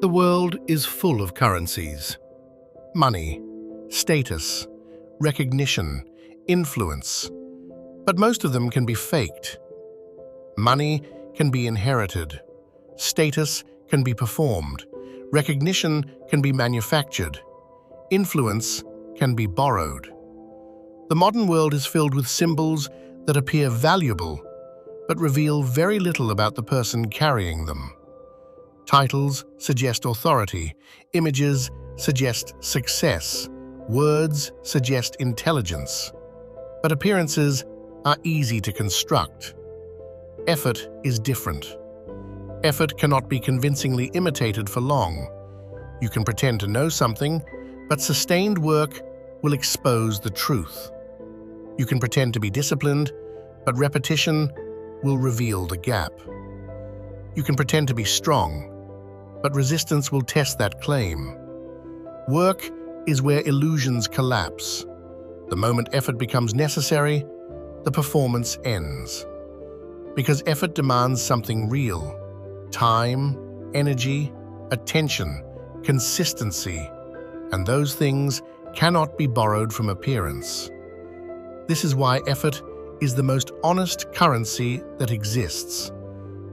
The world is full of currencies. Money, status, recognition, influence. But most of them can be faked. Money can be inherited. Status can be performed. Recognition can be manufactured. Influence can be borrowed. The modern world is filled with symbols that appear valuable, but reveal very little about the person carrying them. Titles suggest authority, images suggest success, words suggest intelligence. But appearances are easy to construct. Effort is different. Effort cannot be convincingly imitated for long. You can pretend to know something, but sustained work will expose the truth. You can pretend to be disciplined, but repetition will reveal the gap. You can pretend to be strong, but resistance will test that claim. Work is where illusions collapse. The moment effort becomes necessary, the performance ends. Because effort demands something real: time, energy, attention, consistency, and those things cannot be borrowed from appearance. This is why effort is the most honest currency that exists.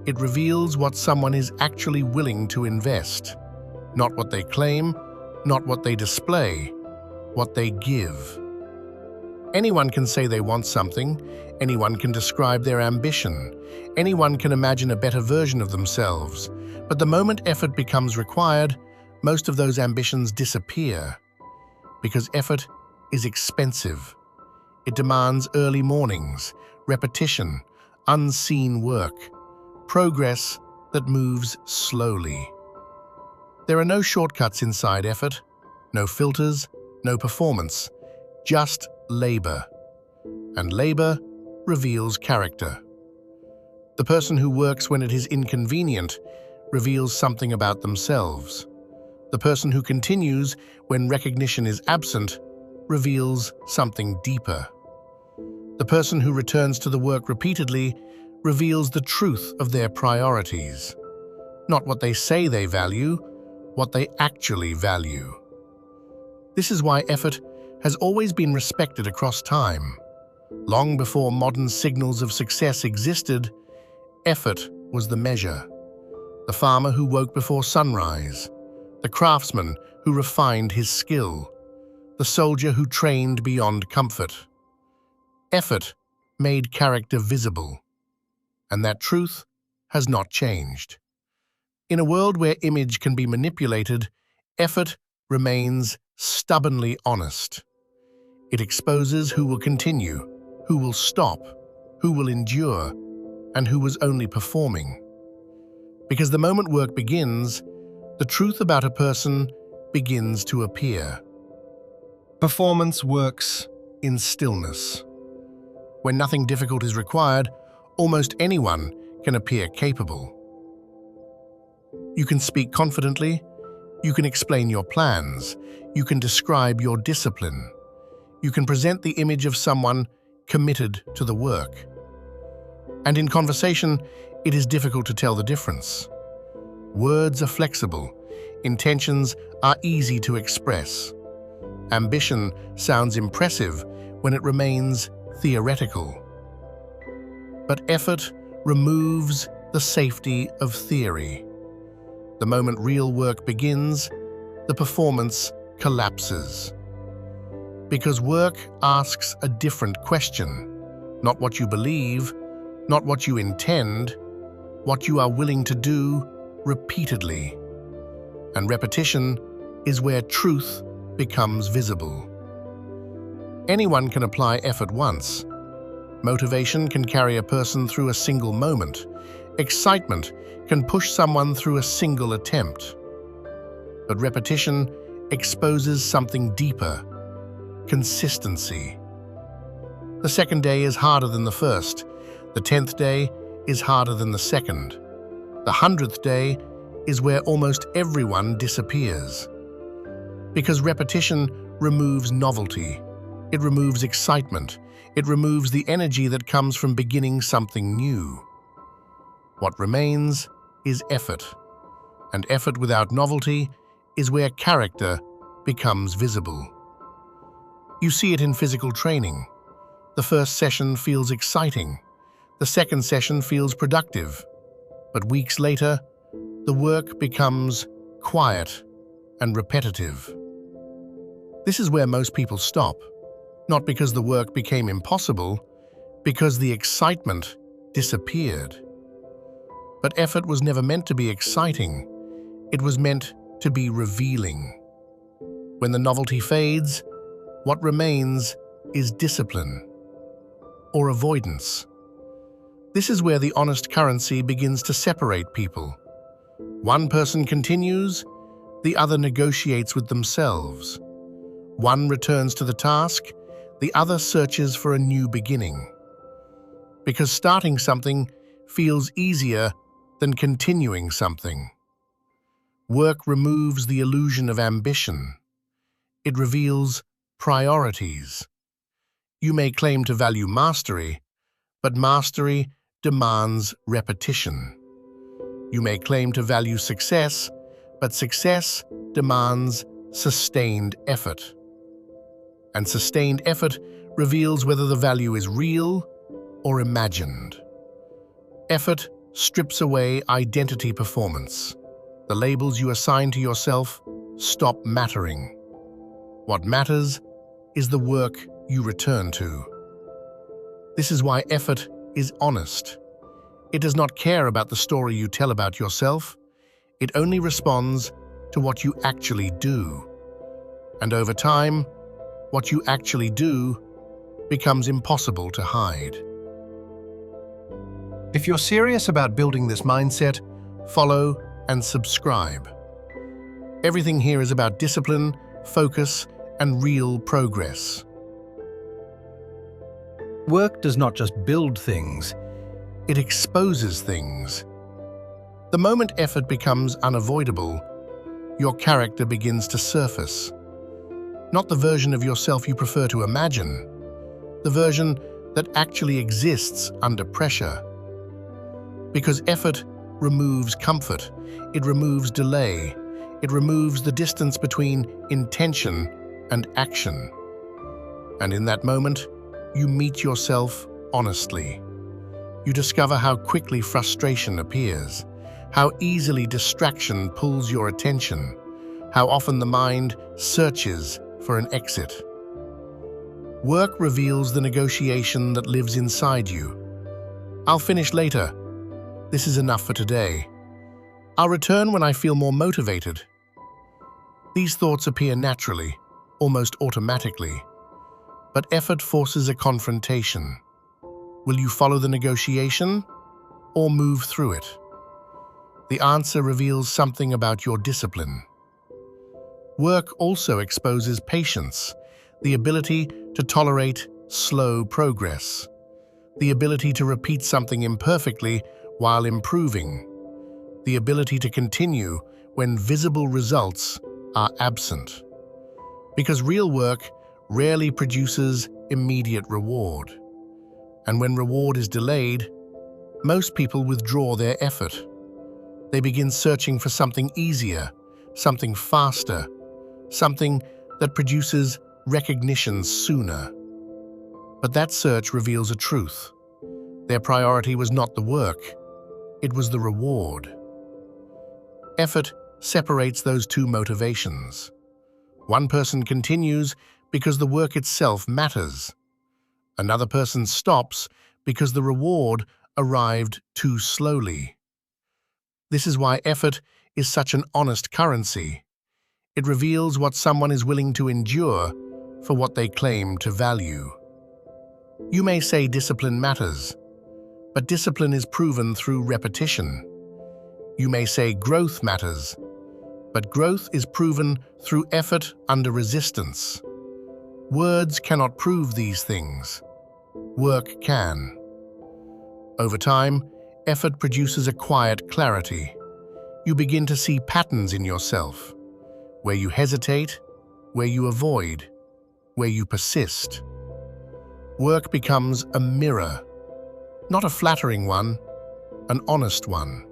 It reveals what someone is actually willing to invest, not what they claim, not what they display, what they give. Anyone can say they want something, anyone can describe their ambition, anyone can imagine a better version of themselves, but the moment effort becomes required, most of those ambitions disappear. Because effort is expensive. It demands early mornings, repetition, unseen work, progress that moves slowly. There are no shortcuts inside effort, no filters, no performance, just labor. And labor reveals character. The person who works when it is inconvenient reveals something about themselves. The person who continues when recognition is absent reveals something deeper. The person who returns to the work repeatedly reveals the truth of their priorities. Not what they say they value, what they actually value. This is why effort has always been respected across time. Long before modern signals of success existed, effort was the measure. The farmer who woke before sunrise, the craftsman who refined his skill, the soldier who trained beyond comfort. Effort made character visible, and that truth has not changed. In a world where image can be manipulated, effort remains stubbornly honest. It exposes who will continue, who will stop, who will endure, and who was only performing. Because the moment work begins, the truth about a person begins to appear. Performance works in stillness. When nothing difficult is required, almost anyone can appear capable. You can speak confidently, you can explain your plans, you can describe your discipline. You can present the image of someone committed to the work. And in conversation, it is difficult to tell the difference. Words are flexible, intentions are easy to express. Ambition sounds impressive when it remains theoretical. But effort removes the safety of theory. The moment real work begins, the performance collapses. Because work asks a different question, not what you believe, not what you intend, what you are willing to do repeatedly. And repetition is where truth becomes visible. Anyone can apply effort once. Motivation can carry a person through a single moment. Excitement can push someone through a single attempt. But repetition exposes something deeper: consistency. The second day is harder than the first. The 10th day is harder than the second. The 100th day is where almost everyone disappears. Because repetition removes novelty. It removes excitement. It removes the energy that comes from beginning something new. What remains is effort. And effort without novelty is where character becomes visible. You see it in physical training. The first session feels exciting. The second session feels productive. But weeks later, the work becomes quiet and repetitive. This is where most people stop, not because the work became impossible, because the excitement disappeared. But effort was never meant to be exciting. It was meant to be revealing. When the novelty fades, what remains is discipline or avoidance. This is where the honest currency begins to separate people. One person continues, the other negotiates with themselves. One returns to the task, the other searches for a new beginning. Because starting something feels easier than continuing something. Work removes the illusion of ambition. It reveals priorities. You may claim to value mastery, but mastery demands repetition. You may claim to value success, but success demands sustained effort. And sustained effort reveals whether the value is real or imagined. Effort strips away identity performance. The labels you assign to yourself stop mattering. What matters is the work you return to. This is why effort is honest. It does not care about the story you tell about yourself. It only responds to what you actually do. And over time, what you actually do becomes impossible to hide. If you're serious about building this mindset, follow and subscribe. Everything here is about discipline, focus, and real progress. Work does not just build things, It exposes things. The moment effort becomes unavoidable, your character begins to surface. Not the version of yourself you prefer to imagine, the version that actually exists under pressure. Because effort removes comfort, it removes delay, it removes the distance between intention and action. And in that moment, you meet yourself honestly. You discover how quickly frustration appears, how easily distraction pulls your attention, how often the mind searches for an exit. Work reveals the negotiation that lives inside you. I'll finish later. This is enough for today. I'll return when I feel more motivated. These thoughts appear naturally, almost automatically. But effort forces a confrontation. Will you follow the negotiation or move through it? The answer reveals something about your discipline. Work also exposes patience, the ability to tolerate slow progress, the ability to repeat something imperfectly while improving, the ability to continue when visible results are absent. Because real work rarely produces immediate reward. And when reward is delayed, most people withdraw their effort. They begin searching for something easier, something faster, something that produces recognition sooner. But that search reveals a truth. Their priority was not the work, it was the reward. Effort separates those two motivations. One person continues because the work itself matters. Another person stops because the reward arrived too slowly. This is why effort is such an honest currency. It reveals what someone is willing to endure for what they claim to value. You may say discipline matters, but discipline is proven through repetition. You may say growth matters, but growth is proven through effort under resistance. Words cannot prove these things. Work can. Over time, effort produces a quiet clarity. You begin to see patterns in yourself, where you hesitate, where you avoid, where you persist. Work becomes a mirror, not a flattering one, an honest one.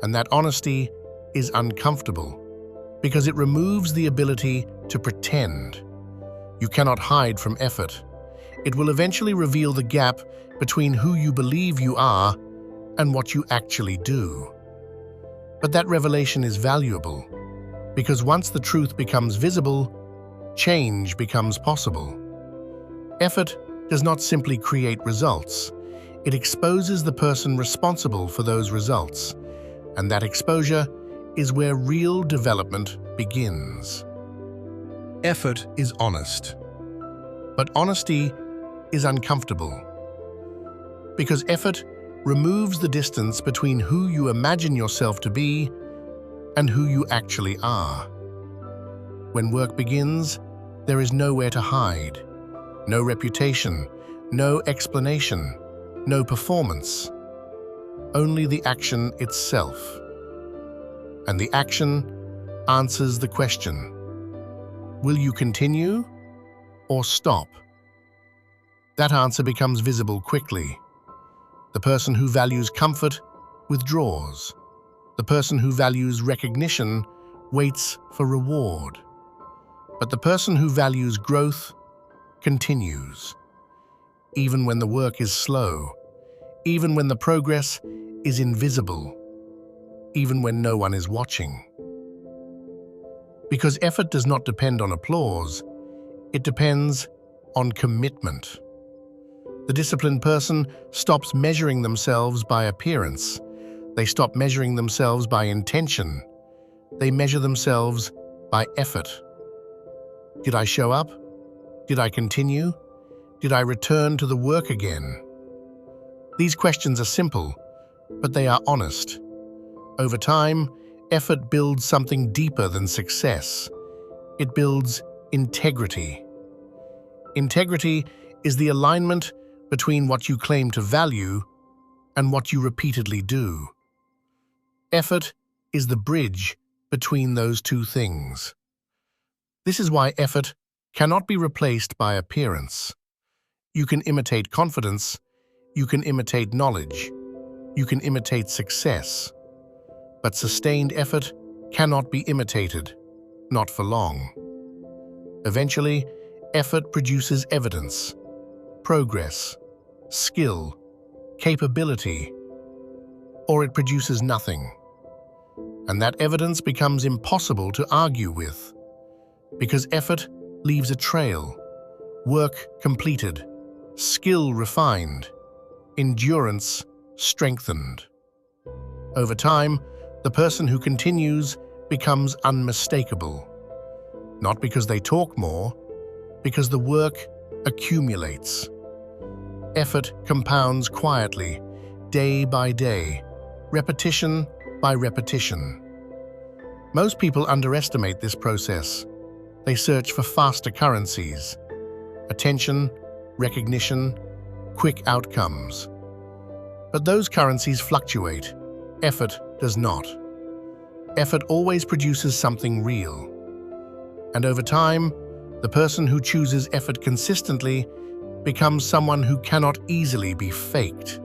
And that honesty is uncomfortable because it removes the ability to pretend. You cannot hide from effort. It will eventually reveal the gap between who you believe you are and what you actually do. But that revelation is valuable because once the truth becomes visible, change becomes possible. Effort does not simply create results. It exposes the person responsible for those results, and that exposure is where real development begins. Effort is honest, but honesty is uncomfortable because effort removes the distance between who you imagine yourself to be and who you actually are. When work begins, there is nowhere to hide, no reputation, no explanation, no performance, only the action itself. And the action answers the question, will you continue or stop? That answer becomes visible quickly. The person who values comfort withdraws. The person who values recognition waits for reward. But the person who values growth continues. Even when the work is slow, even when the progress is invisible, even when no one is watching. Because effort does not depend on applause, it depends on commitment. The disciplined person stops measuring themselves by appearance. They stop measuring themselves by intention. They measure themselves by effort. Did I show up? Did I continue? Did I return to the work again? These questions are simple, but they are honest. Over time, effort builds something deeper than success. It builds integrity. Integrity is the alignment between what you claim to value and what you repeatedly do. Effort is the bridge between those two things. This is why effort cannot be replaced by appearance. You can imitate confidence, you can imitate knowledge, you can imitate success, but sustained effort cannot be imitated, not for long. Eventually, effort produces evidence, progress, skill, capability, or it produces nothing. And that evidence becomes impossible to argue with, because effort leaves a trail, work completed, skill refined, endurance strengthened. Over time, the person who continues becomes unmistakable, not because they talk more, because the work accumulates. Effort compounds quietly, day by day, repetition by repetition. Most people underestimate this process. They search for faster currencies, attention, recognition, quick outcomes. But those currencies fluctuate. Effort does not. Effort always produces something real. And over time, the person who chooses effort consistently becomes someone who cannot easily be faked,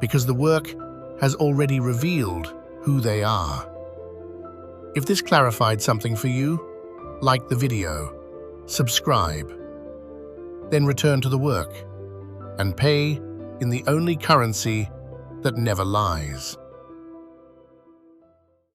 because the work has already revealed who they are. If this clarified something for you, like the video, subscribe, then return to the work and pay in the only currency that never lies.